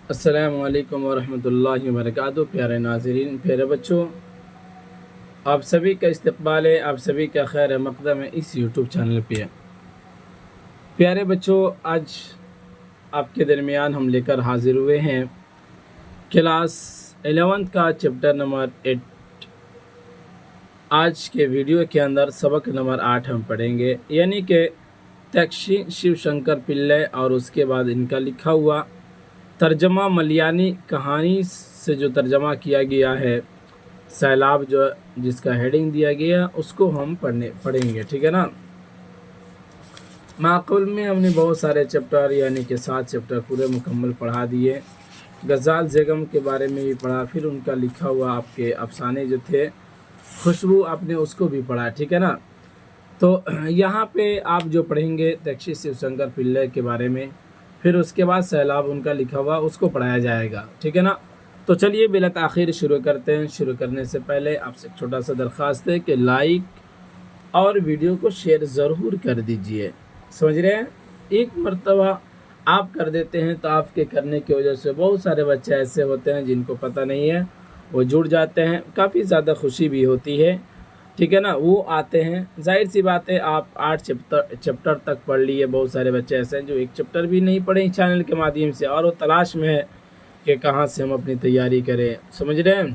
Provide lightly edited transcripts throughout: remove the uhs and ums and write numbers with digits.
السلام علیکم ورحمۃ اللہ وبرکاتہ۔ پیارے ناظرین، پیارے بچوں، آپ سبھی کا استقبال ہے، آپ سبھی کا خیر مقدم ہے اس یوٹیوب چینل پہ۔ پیارے بچوں، آج آپ کے درمیان ہم لے کر حاضر ہوئے ہیں کلاس 11 کا چیپٹر نمبر 8۔ آج کے ویڈیو کے اندر سبق نمبر 8 ہم پڑھیں گے، یعنی کہ تکشی شیو شنکر پلے اور اس کے بعد ان کا لکھا ہوا ترجمہ ملیالی کہانی سے جو ترجمہ کیا گیا ہے، سیلاب جو جس کا ہیڈنگ دیا گیا اس کو ہم پڑھیں گے، ٹھیک ہے نا۔ معقول میں ہم نے بہت سارے چیپٹر یعنی کہ 7 چیپٹر پورے مکمل پڑھا دیے۔ غزال بیگم کے بارے میں بھی پڑھا، پھر ان کا لکھا ہوا آپ کے افسانے جو تھے خوشبو، آپ نے اس کو بھی پڑھا، ٹھیک ہے نا۔ تو یہاں پہ آپ جو پڑھیں گے تکشی شیو شنکر پلے کے بارے میں، پھر اس کے بعد سیلاب ان کا لکھا ہوا اس کو پڑھایا جائے گا، ٹھیک ہے نا۔ تو چلیے بلا تاخیر شروع کرتے ہیں۔ شروع کرنے سے پہلے آپ سے چھوٹا سا درخواست ہے کہ لائک اور ویڈیو کو شیئر ضرور کر دیجئے، سمجھ رہے ہیں۔ ایک مرتبہ آپ کر دیتے ہیں تو آپ کے کرنے کی وجہ سے بہت سارے بچے ایسے ہوتے ہیں جن کو پتہ نہیں ہے، وہ جڑ جاتے ہیں، کافی زیادہ خوشی بھی ہوتی ہے، ٹھیک ہے نا۔ وہ آتے ہیں، ظاہر سی بات ہے، آپ 8 چیپٹر تک پڑھ لیے۔ بہت سارے بچے ایسے ہیں جو ایک چیپٹر بھی نہیں پڑھے اس چینل کے مادھیم سے، اور وہ تلاش میں ہے کہ کہاں سے ہم اپنی تیاری کریں، سمجھ رہے ہیں۔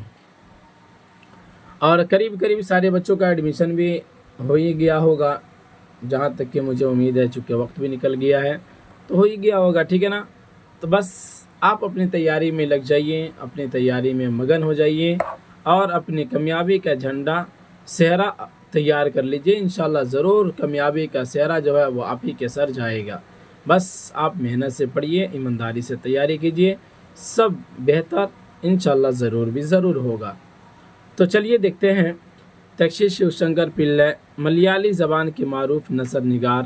اور قریب سارے بچوں کا ایڈمیشن بھی ہو ہی گیا ہوگا، جہاں تک کہ مجھے امید ہے، چونکہ وقت بھی نکل گیا ہے تو ہو ہی گیا ہوگا، ٹھیک ہے نا۔ تو بس آپ اپنی تیاری میں لگ جائیے، اپنی تیاری میں مگن ہو جائیے اور اپنی کامیابی کا جھنڈا صحرا تیار کر لیجئے۔ انشاءاللہ ضرور کامیابی کا صحرا جو ہے وہ آپ ہی کے سر جائے گا۔ بس آپ محنت سے پڑھیے، ایمانداری سے تیاری کیجئے، سب بہتر انشاءاللہ ضرور ہوگا۔ تو چلیے دیکھتے ہیں تکشی شیو شنکر پلے ملیالی زبان کی معروف نثر نگار۔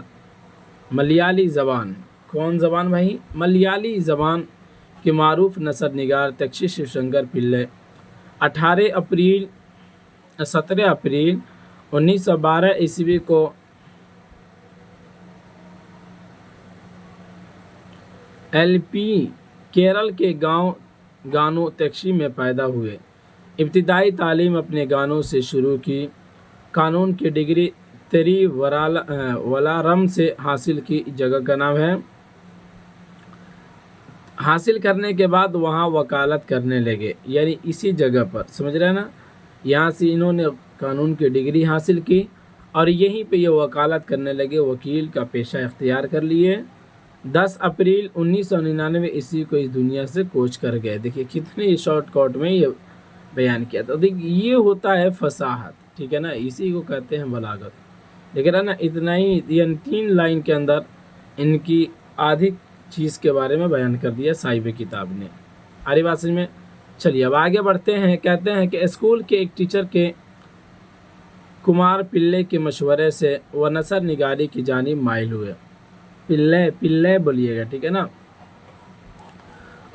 ملیالی زبان، کون زبان بھائی؟ ملیالی زبان کی معروف نثر نگار تکشی شیو شنکر پلے 17 اپریل 1912 عیسوی کو LP کیرل کے گاؤں گانو تکشی میں پیدا ہوئے۔ ابتدائی تعلیم اپنے گانوں سے شروع کی، قانون کی ڈگری تری ولارم سے حاصل کی، جگہ کا نام ہے۔ حاصل کرنے کے بعد وہاں وکالت کرنے لگے، یعنی اسی جگہ پر، سمجھ رہے ہیں نا۔ یہاں سے انہوں نے قانون کی ڈگری حاصل کی اور یہیں پہ یہ وکالت کرنے لگے، وکیل کا پیشہ اختیار کر لیے۔ 10 اپریل 1999 عیسوی کو اس دنیا سے کوچ کر گئے۔ دیکھیے کتنے شارٹ کٹ میں یہ بیان کیا تھا۔ دیکھیے یہ ہوتا ہے فصاحت، ٹھیک ہے نا، اسی کو کہتے ہیں بلاغت۔ دیکھ رہا نا، اتنا ہی یعنی 3 لائن کے اندر ان کی آدھی چیز کے بارے میں بیان کر دیا صاحب کتاب نے۔ آری بات سمجھ میں؟ چلیے اب آگے بڑھتے ہیں۔ کہتے ہیں کہ اسکول کے ایک ٹیچر کے کمار پلے کے مشورے سے وہ نثر نگاری کی جانب مائل ہوئے۔ پلے بولیے گا، ٹھیک ہے نا۔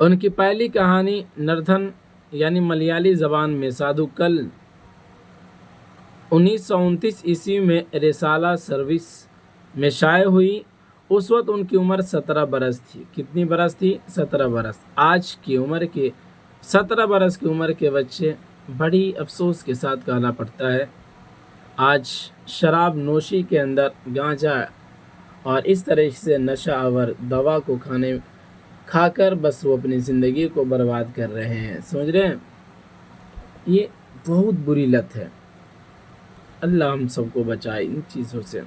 ان کی پہلی کہانی نردھن یعنی ملیالی زبان میں سادھو کل 1929 عیسوی میں رسالہ سروس میں شائع ہوئی۔ اس وقت ان کی عمر 17 برس تھی۔ کتنی برس تھی؟ 17 برس۔ آج کی عمر کے 17 برس کی عمر کے بچے، بڑی افسوس کے ساتھ کہنا پڑتا ہے، آج شراب نوشی کے اندر گانجا اور اس طرح سے نشہ آور دوا کو کھا کر بس وہ اپنی زندگی کو برباد کر رہے ہیں، سمجھ رہے ہیں۔ یہ بہت بری لت ہے، اللہ ہم سب کو بچائے ان چیزوں سے۔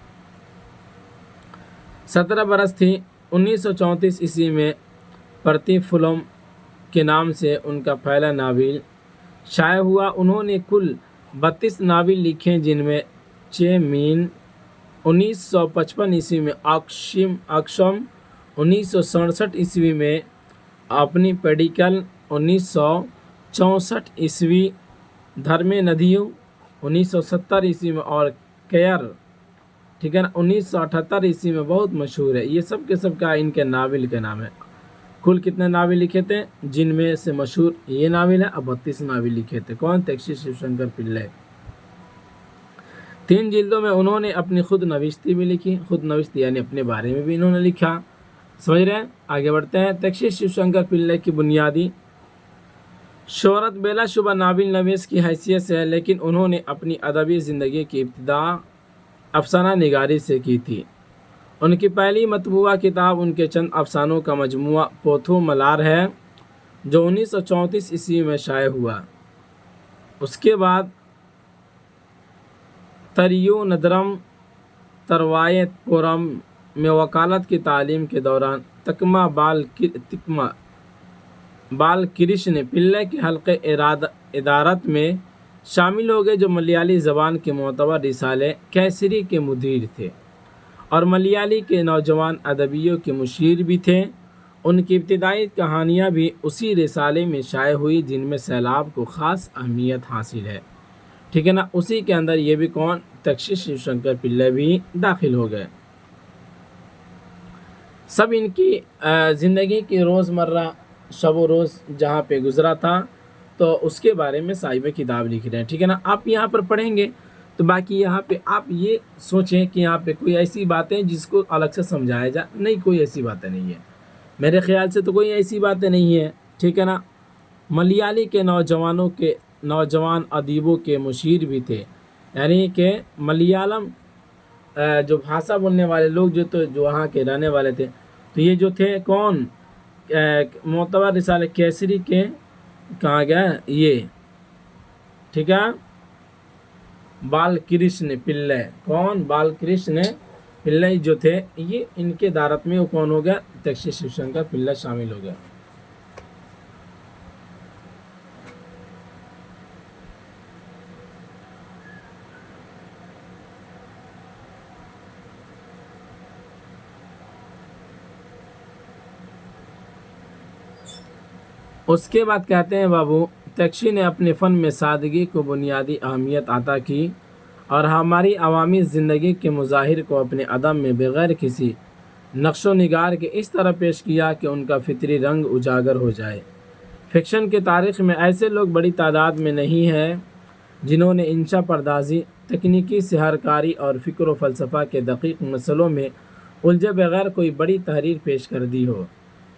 17 برس تھی۔ 1934 عیسوی میں پرتی فلم کے نام سے ان کا پہلا ناول شائع ہوا۔ انہوں نے کل 32 ناول لکھے، جن میں 6 مین 1955 عیسوی میں، اکشم 1967 عیسوی میں، اپنی پیڈیکل 1964 عیسوی، دھرم ندیوں 1970 عیسوی میں، اور کیر، ٹھیک ہے نا، 1978 عیسوی میں بہت مشہور ہے۔ یہ سب کے سب کا ان کے ناول کا نام ہے۔ کل کتنے ناول لکھے تھے؟ جن میں سے مشہور یہ ناول ہے، اب 32 ناول لکھے تھے۔ کون؟ تکشی شیو شنکر پلے۔ 3 جلدوں میں انہوں نے اپنی خود نوشتی بھی لکھی۔ خود نوشتی یعنی اپنے بارے میں بھی انہوں نے لکھا۔ समझ रहे हैं। आगे बढ़ते हैं। तक्षी शिवशंकर पिल्ले की बुनियादी शोहरत बेला शुबा नाबिल नवीस की हैसियत से है, लेकिन उन्होंने अपनी अदबी ज़िंदगी की इब्तिदा अफसाना निगारी से की थी। उनकी पहली मतबूआ किताब उनके चंद अफसानों का मजमुआ पोथो मलार है, जो 1934 ईस्वी में शाये हुआ। उसके बाद तरियो नदरम तरवायत कोरम में वकालत की तालीम के दौरान तकमा बाल कृष्ण पिल्ले के हल्के इदारत में शामिल हो गए, जो मलयाली ज़बान के मोतबर रिसाले कैसरी के मुदीर थे और मलयाली के नौजवान अदबियों के मुशीर भी थे। उनकी इब्तिदाई कहानियाँ भी उसी रिसाले में शाये हुई, जिनमें सैलाब को ख़ास अहमियत हासिल है। ठीक है ना। उसी के अंदर ये भी कौन, तक्षी शिवशंकर पिल्ले भी दाखिल हो गए। सब इनकी ज़िंदगी की रोज़मर्रा शब व रोज़ जहाँ पे गुज़रा था, तो उसके बारे में साहिब किताब लिख रहे हैं। ठीक है ना। आप यहाँ पर पढ़ेंगे तो बाकी यहाँ पे आप ये सोचें कि यहाँ पे कोई ऐसी बातें जिसको अलग से समझाया जाए, नहीं, कोई ऐसी बातें नहीं है। मेरे ख़्याल से तो कोई ऐसी बातें नहीं है। ठीक है ना। मलयाली के नौजवान अदीबों के मुशीर भी थे, यानी कि मलयालम जो भाषा बोलने वाले लोग जो वहाँ के रहने वाले थे, तो ये जो थे कौन, मोतबर रिसाले केसरी के कहाँ गया ये, ठीक है, बाल कृष्ण पिल्ले, कौन, बाल कृष्ण पिल्ले जो थे, ये इनके दारत में वो कौन हो गया, तक्षी शिवशंकर पिल्ले शामिल हो गया। उसके बाद कहते हैं बाबू, तक्षी ने अपने फ़न में सादगी को बुनियादी अहमियत अता की और हमारी अवामी ज़िंदगी के मुज़ाहिर को अपने अदब में बग़ैर किसी नक्शो निगार के इस तरह पेश किया कि उनका फितरी रंग उजागर हो जाए। फ़िक्शन की तारीख़ में ऐसे लोग बड़ी तादाद में नहीं हैं जिन्होंने इंशा पर्दाजी, तकनीकी सहरकारी और फ़िक्र व फ़लसफ़ा के दक़ीक़ मसलों में उलझे बग़ैर कोई बड़ी तहरीर पेश कर दी हो।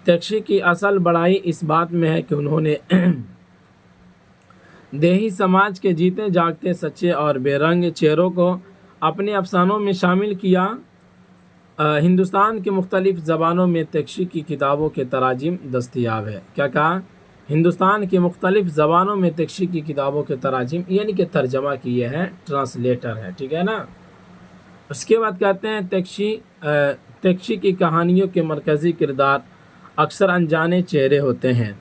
तक्षी की असल बड़ाई इस बात में है कि उन्होंने देही समाज के जीते जागते सच्चे और बेरंग चेहरों को अपने अफसानों में शामिल किया। हिंदुस्तान की मुख्तलिफ़ ज़बानों में तक्षी की किताबों के तराजिम दस्तयाब है। क्या कहा, हिंदुस्तान की मुख्तलिफ़ ज़बानों में तक्षी की किताबों के तराजिम यानी कि तर्जमा किए हैं, ट्रांसलेटर है। ठीक है ना। उसके बाद कहते हैं तक्षी की कहानियों के मरकज़ी किरदार अक्सर अनजाने चेहरे होते हैं।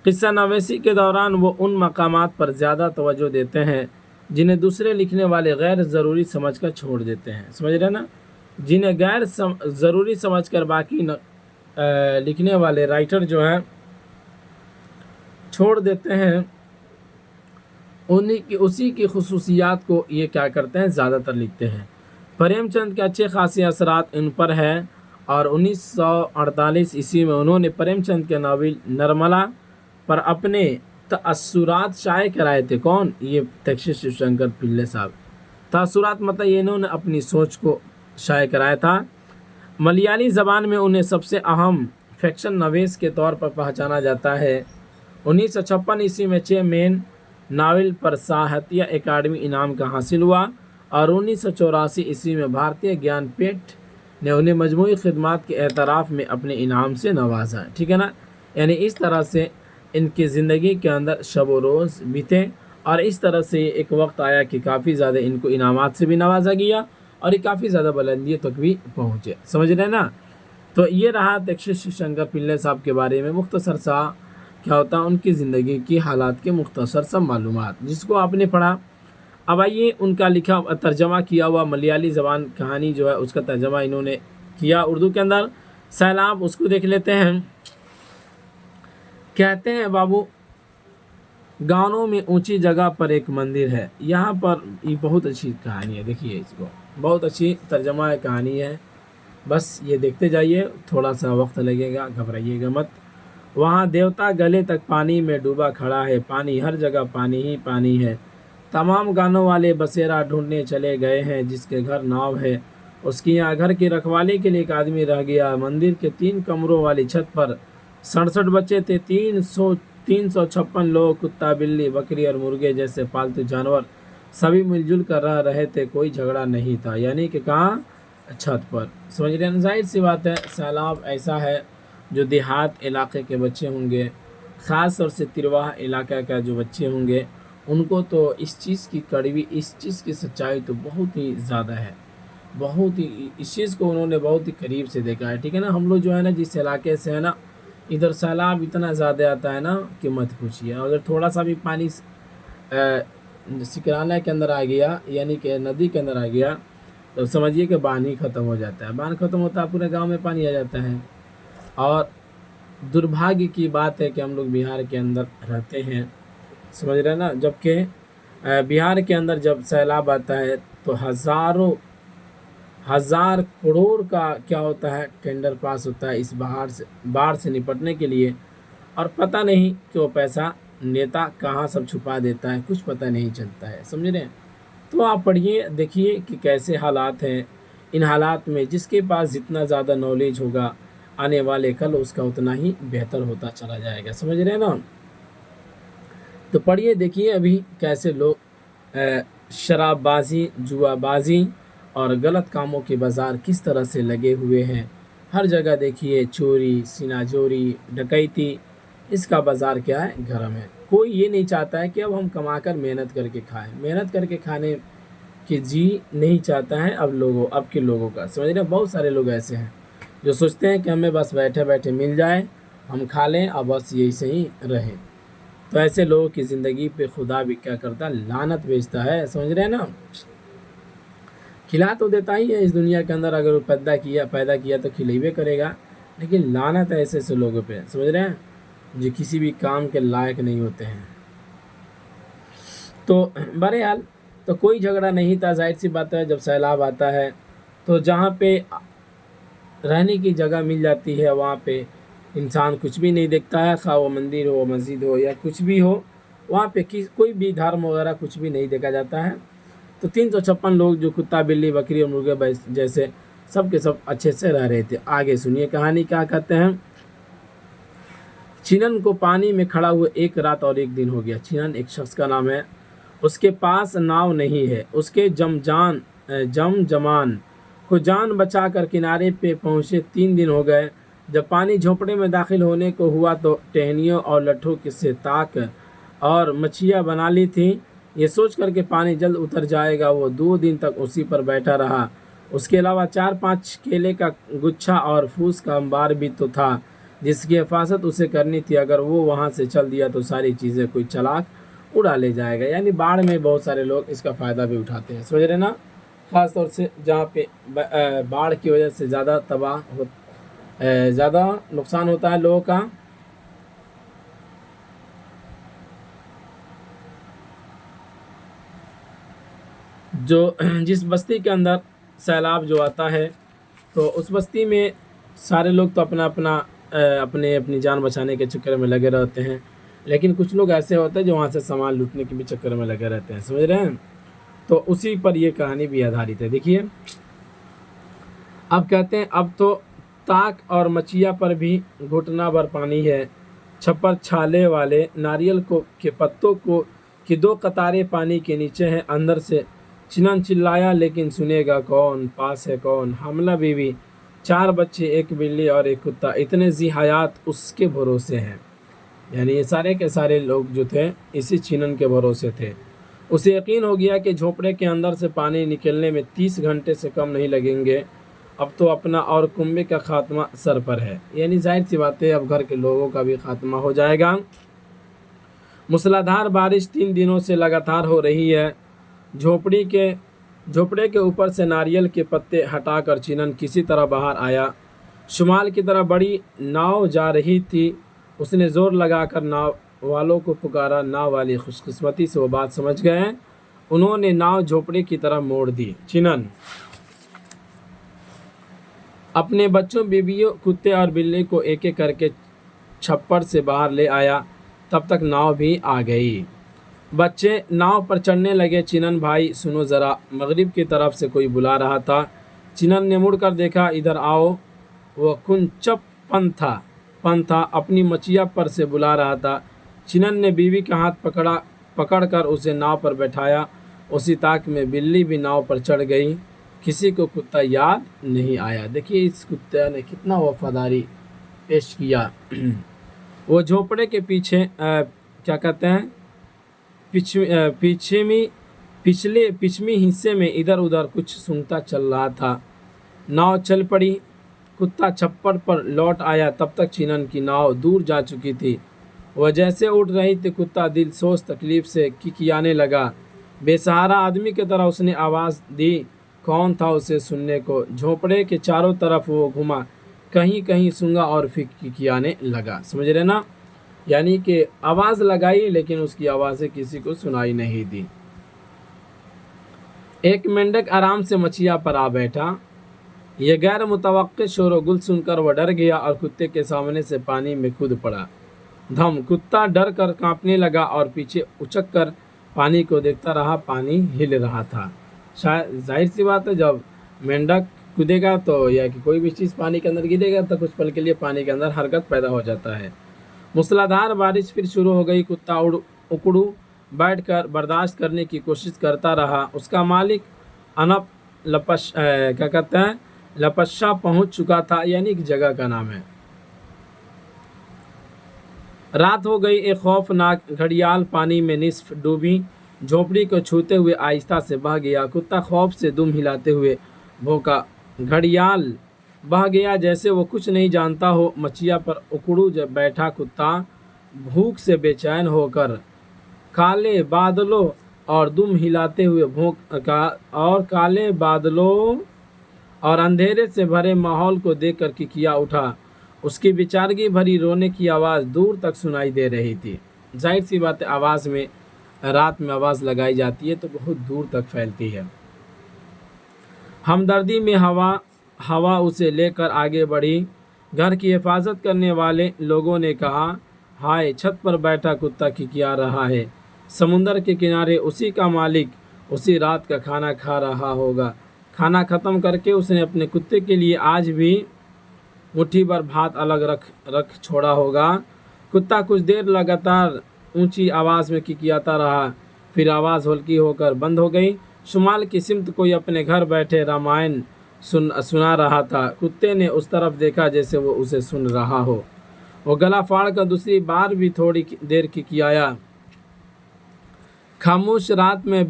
क़िस्सा नवीसी के दौरान वो उन मकामात पर ज़्यादा तवज्जो देते हैं जिन्हें दूसरे लिखने वाले गैर ज़रूरी समझकर छोड़ देते हैं। समझ रहे ना, जिन्हें गैर ज़रूरी समझकर बाकी लिखने वाले राइटर जो हैं छोड़ देते हैं, उसी की खुसूसियात को ये क्या करते हैं, ज़्यादातर लिखते हैं। प्रेमचंद के अच्छे खासे असरात इन पर है और 1948 ईस्वी में उन्होंने प्रेमचंद के नावल नरमला पर अपने तअस्सुरात शाये कराए थे। कौन, ये तक्षी शिवशंकर पिल्ले साहब। तअस्सुरात मतलब ये इन्होंने अपनी सोच को शाये कराया था। मलयाली ज़बान में उन्हें सबसे अहम फ़िक्शन नवीस के तौर पर पहचाना जाता है। 1956 ईस्वी में चेयरमैन नावल पर साहित्य अकादमी इनाम का हासिल हुआ और 1984 ईस्वी में भारतीय ज्ञानपीठ ने उन्हें मजमूई खिदमात के एतराफ़ में अपने इनाम से नवाजा। ठीक है ना। यानी इस तरह से इनकी ज़िंदगी के अंदर शब व रोज़ बीते और इस तरह से एक वक्त आया कि काफ़ी ज़्यादा इनको इनामात से भी नवाजा गया और ये काफ़ी ज़्यादा बुलंदियों तक भी पहुँचे। समझ रहे ना। तो ये रहा तक्षी शिवशंकर पिल्ले साहब के बारे में मुख्तसर सा क्या होता है, उनकी ज़िंदगी की हालात के मुख्तसर सा मालूमात जिसको आपने पढ़ा। अब आइए उनका लिखा तर्जमा किया हुआ मलयाली ज़बान कहानी जो है उसका तर्जमा इन्होंने किया उर्दू के अंदर, सैलाब, उसको देख लेते हैं। कहते हैं बाबू, गानों में ऊंची जगह पर एक मंदिर है। यहाँ पर ये बहुत अच्छी कहानी है, देखिए इसको, बहुत अच्छी तर्जमा है, कहानी है, बस ये देखते जाइए, थोड़ा सा वक्त लगेगा, घबराइएगा मत। वहाँ देवता गले तक पानी में डूबा खड़ा है, पानी हर जगह पानी ही पानी है। तमाम गानों वाले बसेरा ढूंढने चले गए हैं, जिसके घर नाव है اس کی यहाँ घर की रखवाली के लिए एक आदमी रह गया। मंदिर के 3 कमरों वाली छत पर 67 बच्चे थे। 356 लोग, कुत्ता, बिल्ली, बकरी और मुर्गे जैसे पालतू जानवर सभी मिलजुल कर रह रहे थे। कोई झगड़ा नहीं था। यानी कि कहाँ? छत पर। समझ रहे हैं? जाहिर सी बात है, सैलाब ऐसा है जो देहात इलाके के बच्चे होंगे, ख़ास तौर से तिरवाह इलाका का जो बच्चे होंगे, उनको तो इस चीज़ की सच्चाई तो बहुत ही ज़्यादा है। बहुत ही इस चीज़ को उन्होंने बहुत ही करीब से देखा है। ठीक है ना? हम लोग जो है ना, जिस इलाके से है ना, इधर सैलाब इतना ज़्यादा आता है ना कि मत पूछिए। अगर थोड़ा सा भी पानी सिकराना के अंदर आ गया, यानी कि नदी के अंदर आ गया, तो समझिए कि बांध ही ख़त्म हो जाता है। बांध ख़त्म होता है, पूरे गांव में पानी आ जाता है। और दुर्भाग्य की बात है कि हम लोग बिहार के अंदर रहते हैं, समझ रहे हैं ना। जबकि बिहार के अंदर जब सैलाब आता है तो हज़ार करोड़ का क्या होता है, टेंडर पास होता है इस बाढ़ से निपटने के लिए। और पता नहीं कि वो पैसा नेता कहाँ सब छुपा देता है, कुछ पता नहीं चलता है। समझ रहे हैं? तो आप पढ़िए, देखिए कि कैसे हालात हैं। इन हालात में जिसके पास जितना ज़्यादा नॉलेज होगा, आने वाले कल उसका उतना ही बेहतर होता चला जाएगा। समझ रहे हैं ना? तो पढ़िए, देखिए अभी कैसे लोग शराबबाजी, जुआबाजी और गलत कामों के बाज़ार किस तरह से लगे हुए हैं। हर जगह देखिए चोरी, सीनाजोरी, डकैती, इसका बाज़ार क्या है? गरम है। कोई ये नहीं चाहता है कि अब हम कमाकर मेहनत करके खाएं। मेहनत करके खाने की जी नहीं चाहता है अब के लोगों का। समझ रहे हैं? बहुत सारे लोग ऐसे हैं जो सोचते हैं कि हमें बस बैठे बैठे मिल जाए, हम खा लें और बस यही सही रहे। तो ऐसे लोगों की ज़िंदगी पे खुदा भी क्या करता है? लानत भेजता है। समझ रहे हैं ना? खिला तो देता ही है इस दुनिया के अंदर, अगर वो पैदा किया तो खिलेबे करेगा, लेकिन लानत है ऐसे ऐसे लोगों पे। समझ रहे हैं? जो किसी भी काम के लायक नहीं होते हैं। तो बहरहाल, तो कोई झगड़ा नहीं था। जाहिर सी बात है, जब सैलाब आता है तो जहाँ पे रहने की जगह मिल जाती है वहाँ पे इंसान कुछ भी नहीं देखता है, खा वो मंदिर हो, मस्जिद हो या कुछ भी हो, वहाँ पे कोई भी धर्म वगैरह कुछ भी नहीं देखा जाता है। तो 356 लोग जो कुत्ता, बिल्ली, बकरी और मुर्गे जैसे सब के सब अच्छे से रह रहे थे। आगे सुनिए कहानी क्या कहते हैं। चिनन को पानी में खड़ा हुए 1 रात और 1 दिन हो गया। चिनन एक शख्स का नाम है। उसके पास नाव नहीं है। उसके जमान को जान बचाकर किनारे पे पहुँचे 3 दिन हो गए। जब पानी झोंपड़े में दाखिल होने को हुआ तो टहनियों और लट्ठों से ताक और मछियाँ बना ली थी। ये सोच कर के पानी जल्द उतर जाएगा, वो 2 दिन तक उसी पर बैठा रहा। उसके अलावा 4-5 केले का गुच्छा और फूस का अंबार भी तो था, जिसकी हिफाजत उसे करनी थी। अगर वो वहाँ से चल दिया तो सारी चीज़ें कोई चालाक उड़ा ले जाएगा। यानी बाढ़ में बहुत सारे लोग इसका फ़ायदा भी उठाते हैं। समझ रहे ना? ख़ास तौर से जहाँ पे बाढ़ की वजह से ज़्यादा नुकसान होता है लोगों का। जो जिस बस्ती के अंदर सैलाब जो आता है तो उस बस्ती में सारे लोग तो अपनी जान बचाने के चक्कर में लगे रहते हैं, लेकिन कुछ लोग ऐसे होते हैं जो वहाँ से सामान लूटने के भी चक्कर में लगे रहते हैं। समझ रहे हैं? तो उसी पर ये कहानी भी आधारित है। देखिए, अब कहते हैं अब तो ताक और मचिया पर भी घुटना भर पानी है। छप्पर छाले वाले नारियल के पत्तों की 2 कतारें पानी के नीचे हैं। अंदर से चिनन चिल्लाया, लेकिन सुनेगा कौन? पास है कौन? हमला बीवी, 4 बच्चे, 1 बिल्ली और 1 कुत्ता, इतने जी हयात उसके भरोसे हैं। यानी ये सारे के सारे लोग जो थे इसी चिनन के भरोसे थे। उसे यकीन हो गया कि झोपड़े के अंदर से पानी निकलने में 30 घंटे से कम नहीं लगेंगे। अब तो अपना और कुंबे का खात्मा सर पर है। यानी जाहिर सी बात है, अब घर के लोगों का भी खात्मा हो जाएगा। मूसलाधार बारिश 3 दिनों से लगातार हो रही है। झोपड़े के ऊपर से नारियल के पत्ते हटाकर चिनन किसी तरह बाहर आया। शुमाल की तरह बड़ी नाव जा रही थी। उसने ज़ोर लगाकर नाव वालों को पुकारा। नाव वाली खुशकिस्मती से वो बात समझ गए। उन्होंने नाव झोपड़े की तरह मोड़ दी। चिनन अपने बच्चों, बीवियों, कुत्ते और बिल्ली को एक एक करके छप्पर से बाहर ले आया। तब तक नाव भी आ गई। बच्चे नाव पर चढ़ने लगे। चिनन भाई सुनो ज़रा, मगरिब की तरफ से कोई बुला रहा था। चिनन ने मुड़कर देखा, इधर आओ। वह कुंचप पन था अपनी मचिया पर से बुला रहा था। चिनन ने बीवी का हाथ पकड़कर उसे नाव पर बैठाया। उसी ताक में बिल्ली भी नाव पर चढ़ गई। किसी को कुत्ता याद नहीं आया। देखिए इस कुत्ते ने कितना वफादारी पेश किया। वो झोपड़े के पीछे क्या कहते हैं पिछमी हिस्से में इधर उधर कुछ सूंघता चल रहा था। नाव चल पड़ी। कुत्ता छप्पर पर लौट आया। तब तक चिनन की नाव दूर जा चुकी थी। वह जैसे उठ रही थी, कुत्ता दिल सोच तकलीफ से किकियाने लगा। बेसहारा आदमी की तरह उसने आवाज़ दी। कौन था उसे सुनने को? झोपड़े के चारों तरफ वो घुमा, कहीं कहीं सूंघा और फिर किकियाने लगा। समझ रहे ना? यानी कि आवाज़ लगाई लेकिन उसकी आवाज़ें किसी को सुनाई नहीं दी। एक मेंढक आराम से मछिया पर आ बैठा। यह गैर मुतवक्के शोरगुल सुनकर वह डर गया और कुत्ते के सामने से पानी में कूद पड़ा। धम! कुत्ता डर कर कांपने लगा और पीछे उचक कर पानी को देखता रहा। पानी हिल रहा था। शायद जाहिर सी बात है, जब मेंढक कूदेगा तो या कि कोई भी चीज़ पानी के अंदर गिरेगा तो कुछ पल के लिए पानी के अंदर हरकत पैदा हो जाता है। मूसलाधार बारिश फिर शुरू हो गई। कुत्ता उकड़ू बैठकर बर्दाश्त करने की कोशिश करता रहा। उसका मालिक अनप लपस्सा पहुंच चुका था, यानी कि जगह का नाम है। रात हो गई। एक खौफनाक घड़ियाल पानी में निस्फ डूबी झोपड़ी को छूते हुए आहिस्ता से बह गया। कुत्ता खौफ से दुम हिलाते हुए भौंका। घड़ियाल बह गया जैसे वो कुछ नहीं जानता हो। मचिया पर उकड़ू जब बैठा कुत्ता भूख से बेचैन होकर काले बादलों और दुम हिलाते हुए काले बादलों और अंधेरे से भरे माहौल को देखकर किकिया उठा। उसकी बेचारगी भरी रोने की आवाज़ दूर तक सुनाई दे रही थी। जाहिर सी बात है, आवाज़ में रात में आवाज़ लगाई जाती है तो बहुत दूर तक फैलती है। हमदर्दी में हवा उसे लेकर आगे बढ़ी। घर की हिफाजत करने वाले लोगों ने कहा, हाय, छत पर बैठा कुत्ता किकिया रहा है। समुंदर के किनारे उसी का मालिक उसी रात का खाना खा रहा होगा। खाना ख़त्म करके उसने अपने कुत्ते के लिए आज भी मुट्ठी भर भात अलग रख छोड़ा होगा। कुत्ता कुछ देर लगातार ऊंची आवाज़ में किकियाता रहा। फिर आवाज़ हल्की होकर बंद हो गई। शुमाल की सिमत कोई अपने घर बैठे रामायण सुना रहा था। कुत्ते ने उस तरफ देखा जैसे वो उसे सुन रहा हो। वो गला फाड़ कर दूसरी बार भी थोड़ी देर किकियाया। खामोश रात में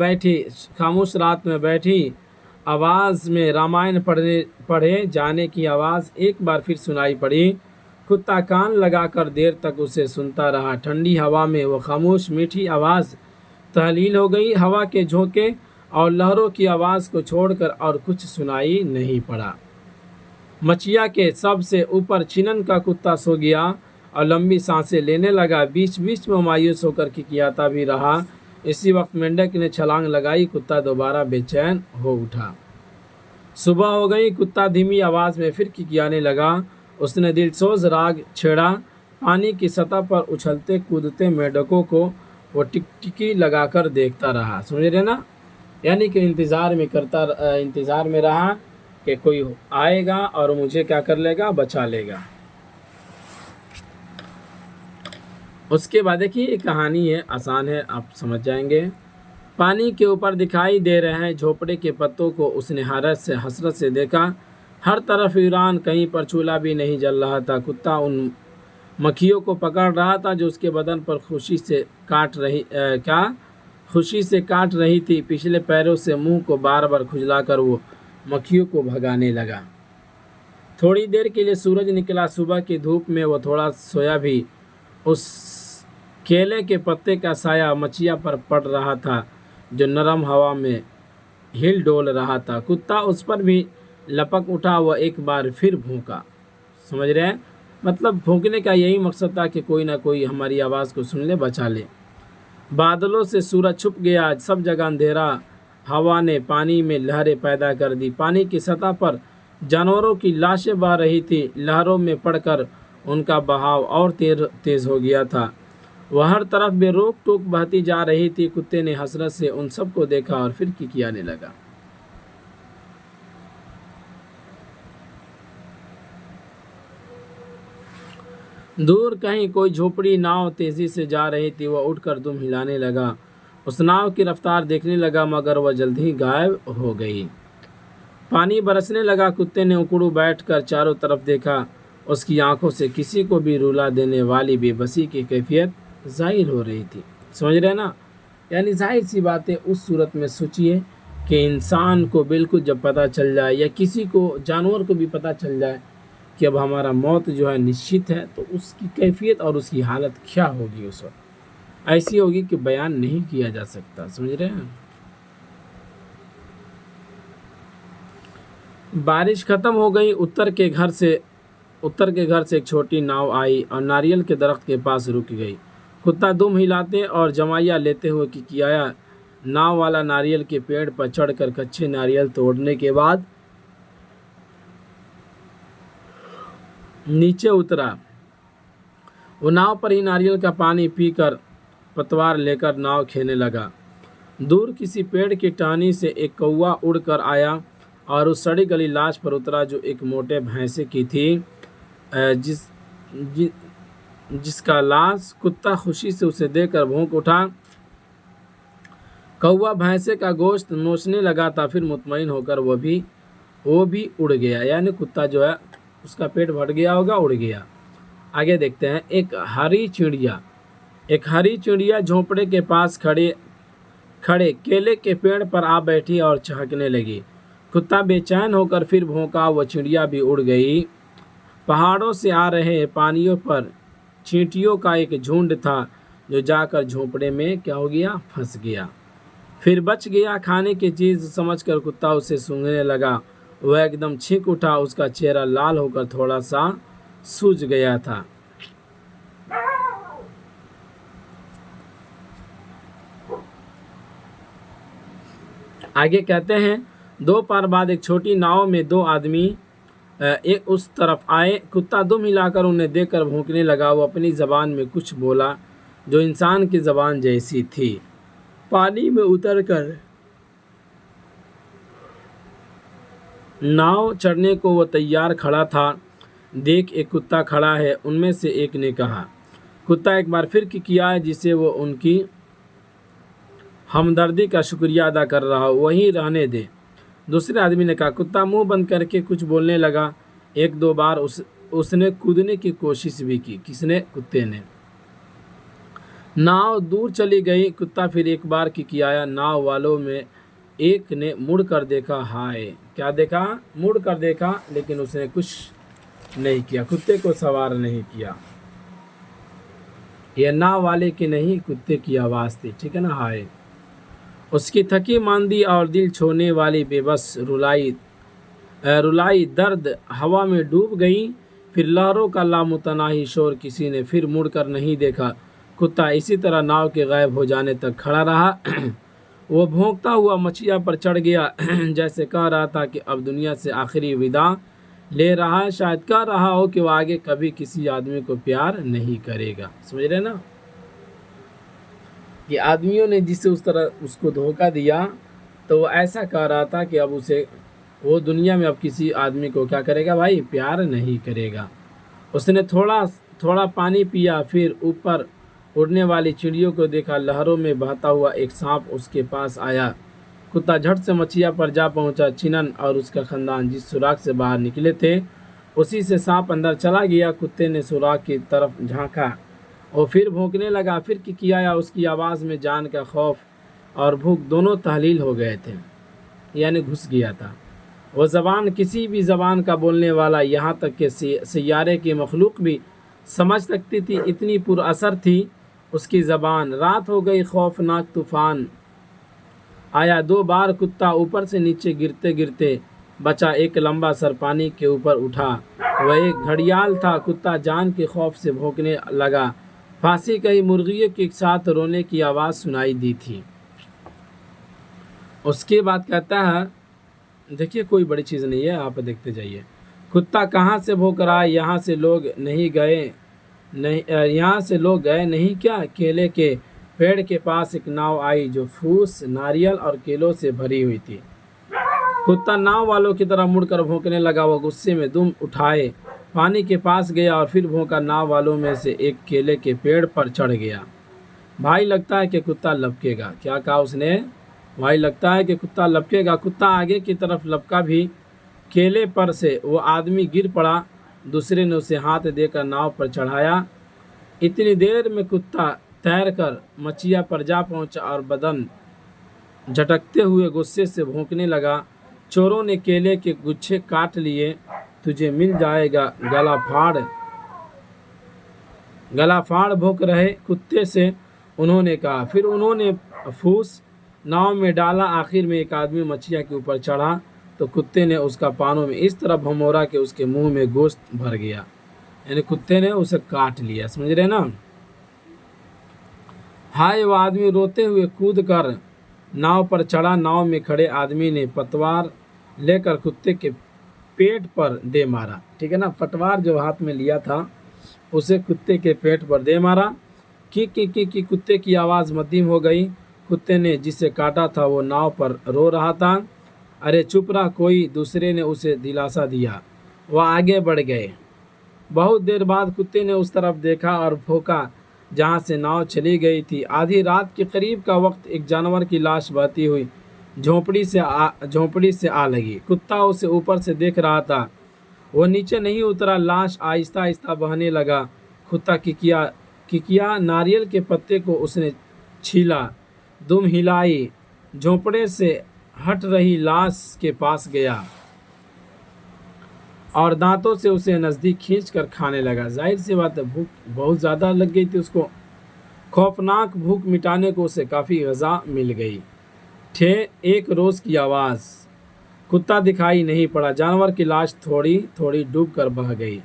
बैठी आवाज़ में रामायण पढ़े जाने की आवाज़ एक बार फिर सुनाई पड़ी। कुत्ता कान लगाकर देर तक उसे सुनता रहा। ठंडी हवा में वो खामोश मीठी आवाज़ तहलील हो गई। हवा के झोंके और लहरों की आवाज़ को छोड़कर और कुछ सुनाई नहीं पड़ा। मचिया के सबसे ऊपर चिनन का कुत्ता सो गया और लंबी सांसें लेने लगा। बीच बीच में मायूस होकर किकियाता भी रहा। इसी वक्त मेंढक ने छलांग लगाई। कुत्ता दोबारा बेचैन हो उठा। सुबह हो गई। कुत्ता धीमी आवाज़ में फिर किकियाने लगा। उसने दिलसोज राग छेड़ा। पानी की सतह पर उछलते कूदते मेंढकों को वो टिकटिकी लगाकर देखता रहा। समझ रहे ना? यानी कि इंतज़ार में रहा कि कोई आएगा और मुझे क्या कर लेगा, बचा लेगा। उसके बाद देखिए ये कहानी है, आसान है, आप समझ जाएंगे। पानी के ऊपर दिखाई दे रहे हैं झोपड़े के पत्तों को उसने हसरत से देखा। हर तरफ वीरान, कहीं पर चूल्हा भी नहीं जल रहा था। कुत्ता उन मक्खियों को पकड़ रहा था जो उसके बदन पर खुशी से काट रही थी। पिछले पैरों से मुंह को बार बार खुजलाकर वो मक्खियों को भगाने लगा। थोड़ी देर के लिए सूरज निकला। सुबह की धूप में वो थोड़ा सोया भी। उस केले के पत्ते का साया मचिया पर पड़ रहा था जो नरम हवा में हिल डोल रहा था। कुत्ता उस पर भी लपक उठा। वह एक बार फिर भौंका। समझ रहे हैं? मतलब भौंकने का यही मकसद था कि कोई ना कोई हमारी आवाज़ को सुन ले, बचा ले। बादलों से सूरज छुप गया। सब जगह अंधेरा। हवा ने पानी में लहरें पैदा कर दी। पानी की सतह पर जानवरों की लाशें बह रही थी। लहरों में पड़कर उनका बहाव और तेज हो गया था। वह हर तरफ बेरोक टोक बहती जा रही थी। कुत्ते ने हसरत से उन सबको देखा और फिर किकियाने लगा। दूर कहीं कोई झोपड़ी नाव तेजी से जा रही थी। वह उठकर दुम हिलाने लगा। उस नाव की रफ्तार देखने लगा, मगर वह जल्द ही गायब हो गई। पानी बरसने लगा। कुत्ते ने उकड़ू बैठकर चारों तरफ देखा। उसकी आंखों से किसी को भी रुला देने वाली बेबसी की कैफियत ज़ाहिर हो रही थी। समझ रहे ना? यानी जाहिर सी बात है, उस सूरत में सोचिए कि इंसान को बिल्कुल जब पता चल जाए, या किसी को, जानवर को भी पता चल जाए कि अब हमारा मौत जो है निश्चित है, तो उसकी कैफियत और उसकी हालत क्या होगी उस वक्त। ऐसी होगी कि बयान नहीं किया जा सकता। समझ रहे हैं? बारिश खत्म हो गई। उत्तर के घर से एक छोटी नाव आई और नारियल के दरख्त के पास रुक गई। कुत्ता दुम हिलाते और जमाइया लेते हुए किकियाया। नाव वाला नारियल के पेड़ पर चढ़कर कच्चे नारियल तोड़ने के बाद नीचे उतरा। वो नाव पर ही नारियल का पानी पीकर पतवार लेकर नाव खेने लगा। दूर किसी पेड़ की टहनी से एक कौवा उड़कर आया और उस सड़ी गली लाश पर उतरा जो एक मोटे भैंसे की थी, जिसका लाश कुत्ता खुशी से उसे देखकर भौंक उठा। कौवा भैंसे का गोश्त नोचने लगा था, फिर मुतमईन होकर वो भी उड़ गया। यानी कुत्ता जो है उसका पेट भर गया होगा, उड़ गया। आगे देखते हैं। एक हरी चिड़िया झोंपड़े के पास खड़े केले के पेड़ पर आ बैठी और चहकने लगी। कुत्ता बेचैन होकर फिर भौंका। वह चिड़िया भी उड़ गई। पहाड़ों से आ रहे पानियों पर चींटियों का एक झुंड था जो जाकर झोंपड़े में क्या हो गया, फंस गया। फिर बच गया। खाने की चीज़ समझकर कुत्ता उसे सूंघने लगा। वह एकदम छींक उठा। उसका चेहरा लाल होकर थोड़ा सा सूज गया था। आगे कहते हैं, दोपहर बाद एक छोटी नाव में दो आदमी एक उस तरफ आए। कुत्ता दुम हिलाकर उन्हें देखकर भौंकने लगा। वो अपनी ज़बान में कुछ बोला जो इंसान की ज़बान जैसी थी। पानी में उतरकर नाव चढ़ने को वो तैयार खड़ा था। देख, एक कुत्ता खड़ा है, उनमें से एक ने कहा। कुत्ता एक बार फिर किकियाया, जिसे वो उनकी हमदर्दी का शुक्रिया अदा कर रहा हो। वहीं रहने दे। दूसरे आदमी ने कहा। कुत्ता मुंह बंद करके कुछ बोलने लगा। एक दो बार उसने कूदने की कोशिश भी की। किसने? कुत्ते ने। नाव दूर चली गई। कुत्ता फिर एक बार किकियाया। नाव वालों में एक ने मुड़ कर देखा। हाय, क्या देखा? मुड़ कर देखा, लेकिन उसने कुछ नहीं किया, कुत्ते को सवार नहीं किया। यह नाव वाले की नहीं, कुत्ते की आवाज़ थी। ठीक है ना? हाय। उसकी थकी मांदी और दिल छोड़ने वाली बेबस रुलाई दर्द हवा में डूब गई। फिर लहरों का लामुतनाही शोर। किसी ने फिर मुड़कर नहीं देखा। कुत्ता इसी तरह नाव के गायब हो जाने तक खड़ा रहा। वो भौंकता हुआ मछिया पर चढ़ गया, जैसे कह रहा था कि अब दुनिया से आखिरी विदा ले रहा है। शायद कह रहा हो कि वह आगे कभी किसी आदमी को प्यार नहीं करेगा। समझ रहे ना? कि आदमियों ने जिसे उस तरह उसको धोखा दिया, तो वो ऐसा कह रहा था कि अब वो दुनिया में अब किसी आदमी को क्या करेगा भाई, प्यार नहीं करेगा। उसने थोड़ा पानी पिया, फिर ऊपर उड़ने वाली चिड़ियों को देखा। लहरों में बहता हुआ एक सांप उसके पास आया। कुत्ता झट से मछिया पर जा पहुंचा। चिनन और उसका खानदान जिस सुराख से बाहर निकले थे, उसी से सांप अंदर चला गया। कुत्ते ने सुराख की तरफ झांका और फिर भौंकने लगा। फिर किकियाया। उसकी आवाज़ में जान का खौफ और भूख दोनों तहलील हो गए थे, यानी घुस गया था। वो ज़बान किसी भी ज़बान का बोलने वाला, यहाँ तक कि सैयारे की मखलूक भी समझ सकती थी, इतनी पुरअसर थी उसकी ज़बान। रात हो गई। खौफनाक तूफ़ान आया। 2 बार कुत्ता ऊपर से नीचे गिरते गिरते बचा। एक लंबा सर पानी के ऊपर उठा। वह एक घड़ियाल था। कुत्ता जान के खौफ से भौंकने लगा। फांसी कई मुर्गियों के साथ रोने की आवाज़ सुनाई दी थी। उसके बाद कहता है, देखिए कोई बड़ी चीज़ नहीं है, आप देखते जाइए। कुत्ता कहाँ से भौंक रहा है? यहाँ से लोग गए नहीं क्या? केले के पेड़ के पास एक नाव आई जो फूस, नारियल और केलों से भरी हुई थी। कुत्ता नाव वालों की तरह मुड़कर भौंकने लगा। वो गुस्से में दुम उठाए पानी के पास गया और फिर भौंका। नाव वालों में से एक केले के पेड़ पर चढ़ गया। भाई लगता है कि कुत्ता लपकेगा। क्या कहा उसने? भाई लगता है कि कुत्ता लपकेगा। कुत्ता आगे की तरफ लपका भी। केले पर से वो आदमी गिर पड़ा। दूसरे ने उसे हाथ देकर नाव पर चढ़ाया। इतनी देर में कुत्ता तैरकर मछिया पर जा पहुंचा और बदन झटकते हुए गुस्से से भौंकने लगा। चोरों ने केले के गुच्छे काट लिए। तुझे मिल जाएगा। गला फाड़ भौंक रहे कुत्ते से उन्होंने कहा। फिर उन्होंने फूस नाव में डाला। आखिर में एक आदमी मछिया के ऊपर चढ़ा तो कुत्ते ने उसका पानों में इस तरह भमोरा कि उसके मुंह में गोश्त भर गया। यानी कुत्ते ने उसे काट लिया। समझ रहे ना? हाय! वो आदमी रोते हुए कूद कर नाव पर चढ़ा। नाव में खड़े आदमी ने पतवार लेकर कुत्ते के पेट पर दे मारा। ठीक है ना? पतवार जो हाथ में लिया था उसे कुत्ते के पेट पर दे मारा। की कुत्ते की आवाज़ मध्यम हो गई। कुत्ते ने जिसे काटा था वो नाव पर रो रहा था। अरे चुप रहा कोई, दूसरे ने उसे दिलासा दिया। वह आगे बढ़ गए। बहुत देर बाद कुत्ते ने उस तरफ देखा और भौंका जहाँ से नाव चली गई थी। आधी रात के करीब का वक्त एक जानवर की लाश बहती हुई झोंपड़ी से आ लगी। कुत्ता उसे ऊपर से देख रहा था। वो नीचे नहीं उतरा। लाश आहिस्ता आहिस्ता बहने लगा। कुत्ता किकिया। नारियल के पत्ते को उसने छीला। दुम हिलाई। झोंपड़े से हट रही लाश के पास गया और दांतों से उसे नज़दीक खींच कर खाने लगा। जाहिर सी बात है, भूख बहुत ज़्यादा लग गई थी उसको। खौफनाक भूख मिटाने को उसे काफ़ी ग़ज़ा मिल गई। एक रोज़ की आवाज़। कुत्ता दिखाई नहीं पड़ा। जानवर की लाश थोड़ी थोड़ी डूब कर बह गई।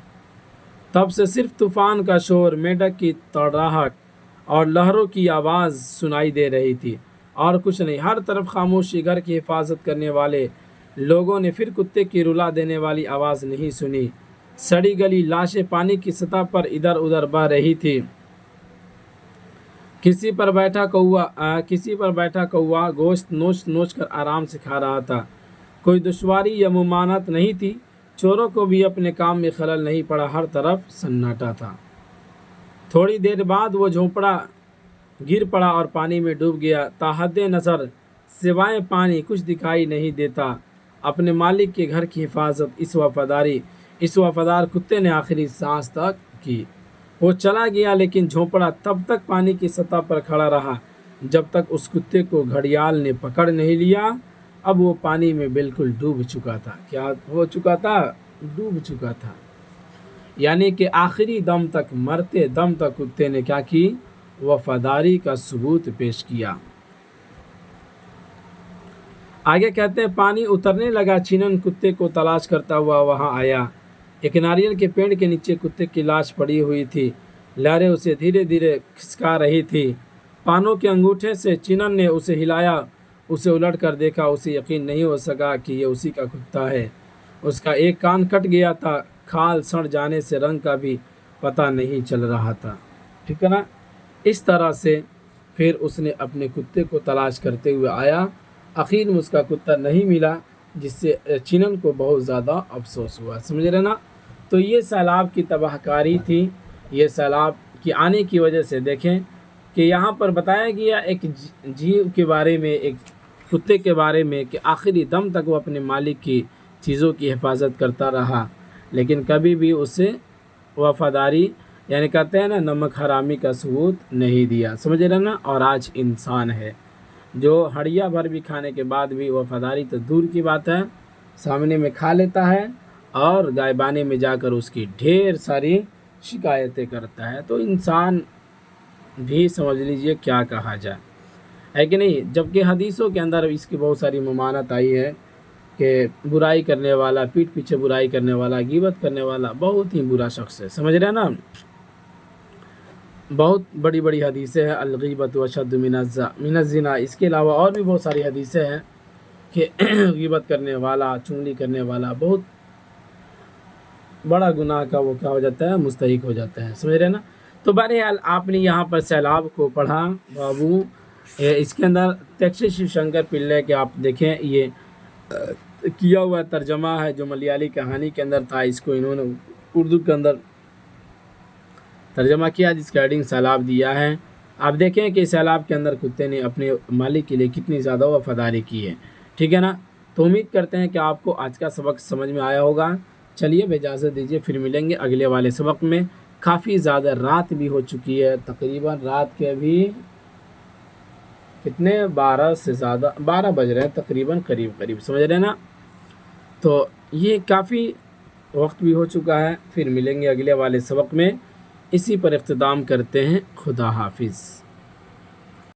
तब से सिर्फ तूफान का शोर, मेंढक की तड़ाहट और लहरों की आवाज़ सुनाई दे रही थी और कुछ नहीं। हर तरफ खामोशी। घर की हिफाजत करने वाले लोगों ने फिर कुत्ते की रुला देने वाली आवाज़ नहीं सुनी। सड़ी गली लाशें पानी की सतह पर इधर उधर बह रही थी। किसी पर बैठा कौवा गोश्त नोच नोच कर आराम से खा रहा था। कोई दुश्वारी या मुमानत नहीं थी। चोरों को भी अपने काम में खलल नहीं पड़ा। हर तरफ सन्नाटा था। थोड़ी देर बाद वो झोंपड़ा गिर पड़ा और पानी में डूब गया। ताहद्दे नज़र सिवाय पानी कुछ दिखाई नहीं देता। अपने मालिक के घर की हिफाजत इस वफादार कुत्ते ने आखिरी सांस तक की। वो चला गया लेकिन झोंपड़ा तब तक पानी की सतह पर खड़ा रहा जब तक उस कुत्ते को घड़ियाल ने पकड़ नहीं लिया। अब वो पानी में बिल्कुल डूब चुका था। क्या हो चुका था? डूब चुका था। यानी कि आखिरी दम तक, मरते दम तक कुत्ते ने क्या की? वफादारी का सबूत पेश किया। आगे कहते हैं, पानी उतरने लगा। चिनन कुत्ते को तलाश करता हुआ वहां आया। एक नारियल के पेड़ के नीचे कुत्ते की लाश पड़ी हुई थी। लहरें उसे धीरे धीरे खिसका रही थी। पानों के अंगूठे से चिनन ने उसे हिलाया। उसे उलट कर देखा। उसे यकीन नहीं हो सका कि ये उसी का कुत्ता है। उसका एक कान कट गया था। खाल सड़ जाने से रंग का भी पता नहीं चल रहा था। ठीक है ना? इस तरह से फिर उसने अपने कुत्ते को तलाश करते हुए आया। आखिर में उसका कुत्ता नहीं मिला, जिससे चिनन को बहुत ज़्यादा अफसोस हुआ। समझ रहे ना? तो ये सैलाब की तबाहकारी थी। ये सैलाब की आने की वजह से देखें कि यहाँ पर बताया गया एक जीव के बारे में, एक कुत्ते के बारे में, कि आखिरी दम तक वो अपने मालिक की चीज़ों की हिफाजत करता रहा, लेकिन कभी भी उसे वफादारी, यानी कहते हैं ना, नमक हरामी का सबूत नहीं दिया। समझ रहे ना? और आज इंसान है जो हड़िया भर भी खाने के बाद भी वफादारी तो दूर की बात है, सामने में खा लेता है और गायबाने में जाकर उसकी ढेर सारी शिकायतें करता है। तो इंसान भी समझ लीजिए क्या कहा जाए, है कि नहीं? जबकि हदीसों के अंदर इसकी बहुत सारी ममानत आई है कि बुराई करने वाला, पीठ पीछे बुराई करने वाला, गीबत करने वाला बहुत ही बुरा शख्स है। समझ रहे हैं ना? बहुत बड़ी बड़ी हदीसें हैं। अलगीबत वशद मिनज़िना। इसके अलावा और भी बहुत सारी हदीसें हैं कि गीबत करने वाला, चुगली करने वाला बहुत बड़ा गुनाह का वो क्या हो जाता है? मुस्तहिक हो जाता है। समझ रहे हैं ना? तो बहरहाल आपने यहाँ पर सैलाब को पढ़ा बाबू। इसके अंदर तक्षी शिव शंकर पिल्ले के आप देखें, ये किया हुआ तर्जमा है जो मलयाली कहानी के अंदर था। इसको इन्होंने اردو کے اندر ترجمہ کیا جس کا ہیڈنگ سیلاب دیا ہے۔ آپ دیکھیں کہ سیلاب کے اندر کتے نے اپنے مالک کے لیے کتنی زیادہ وفاداری کی ہے، ٹھیک ہے نا۔ تو امید کرتے ہیں کہ آپ کو آج کا سبق سمجھ میں آیا ہوگا۔ چلیے اب اجازت دیجیے، پھر ملیں گے اگلے والے سبق میں۔ کافی زیادہ رات بھی ہو چکی ہے، تقریباً رات کے ابھی کتنے 12 سے زیادہ 12 بج رہے ہیں تقریباً، قریب سمجھ رہے ہیں نا۔ تو یہ کافی وقت بھی ہو چکا ہے، پھر ملیں گے اگلے والے سبق میں۔ اسی پر اختتام کرتے ہیں، خدا حافظ۔